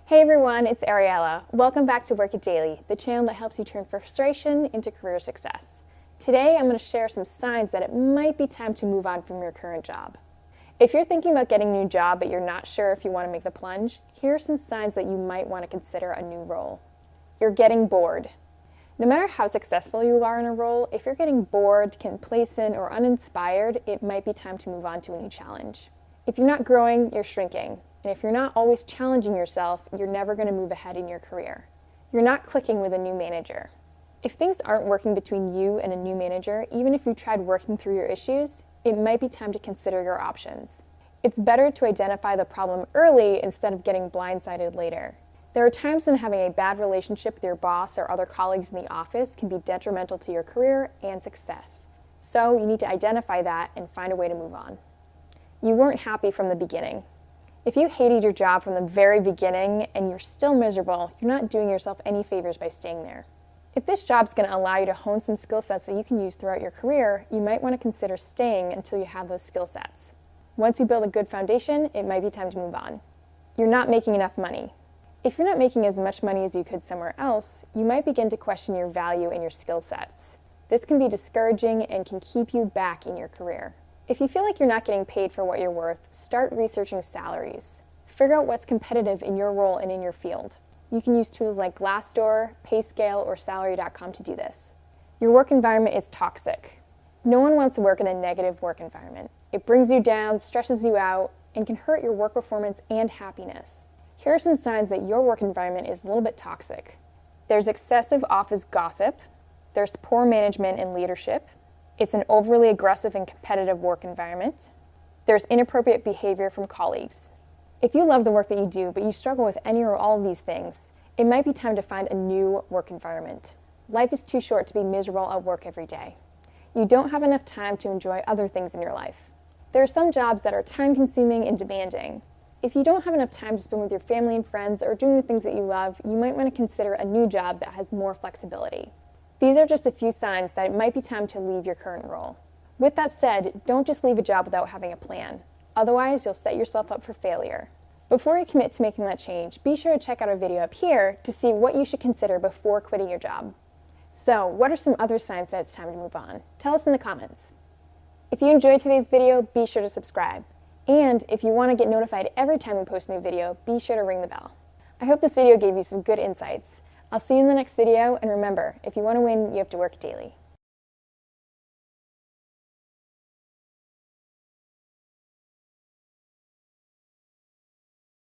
Hey everyone, it's Ariella. Welcome back to Work It Daily, the channel that helps you turn frustration into career success. Today I'm going to share some signs that it might be time to move on from your current job. If you're thinking about getting a new job but you're not sure if you want to make the plunge, here are some signs that you might want to consider a new role. You're getting bored. No matter how successful you are in a role, if you're getting bored, complacent, or uninspired, it might be time to move on to a new challenge. If you're not growing, you're shrinking. And if you're not always challenging yourself, you're never going to move ahead in your career. You're not clicking with a new manager. If things aren't working between you and a new manager, even if you tried working through your issues, it might be time to consider your options. It's better to identify the problem early instead of getting blindsided later. There are times when having a bad relationship with your boss or other colleagues in the office can be detrimental to your career and success. So you need to identify that and find a way to move on. You weren't happy from the beginning. If you hated your job from the very beginning and you're still miserable, you're not doing yourself any favors by staying there. If this job's going to allow you to hone some skill sets that you can use throughout your career, you might want to consider staying until you have those skill sets. Once you build a good foundation, it might be time to move on. You're not making enough money. If you're not making as much money as you could somewhere else, you might begin to question your value and your skill sets. This can be discouraging and can keep you back in your career. If you feel like you're not getting paid for what you're worth, start researching salaries. Figure out what's competitive in your role and in your field. You can use tools like Glassdoor, PayScale, or Salary.com to do this. Your work environment is toxic. No one wants to work in a negative work environment. It brings you down, stresses you out, and can hurt your work performance and happiness. Here are some signs that your work environment is a little bit toxic. There's excessive office gossip. There's poor management and leadership. It's an overly aggressive and competitive work environment. There's inappropriate behavior from colleagues. If you love the work that you do, but you struggle with any or all of these things, it might be time to find a new work environment. Life is too short to be miserable at work every day. You don't have enough time to enjoy other things in your life. There are some jobs that are time-consuming and demanding. If you don't have enough time to spend with your family and friends or doing the things that you love, you might want to consider a new job that has more flexibility. These are just a few signs that it might be time to leave your current role. With that said, don't just leave a job without having a plan. Otherwise, you'll set yourself up for failure. Before you commit to making that change, be sure to check out our video up here to see what you should consider before quitting your job. So, what are some other signs that it's time to move on? Tell us in the comments. If you enjoyed today's video, be sure to subscribe. And if you want to get notified every time we post a new video, be sure to ring the bell. I hope this video gave you some good insights. I'll see you in the next video, and remember, if you want to win, you have to work daily.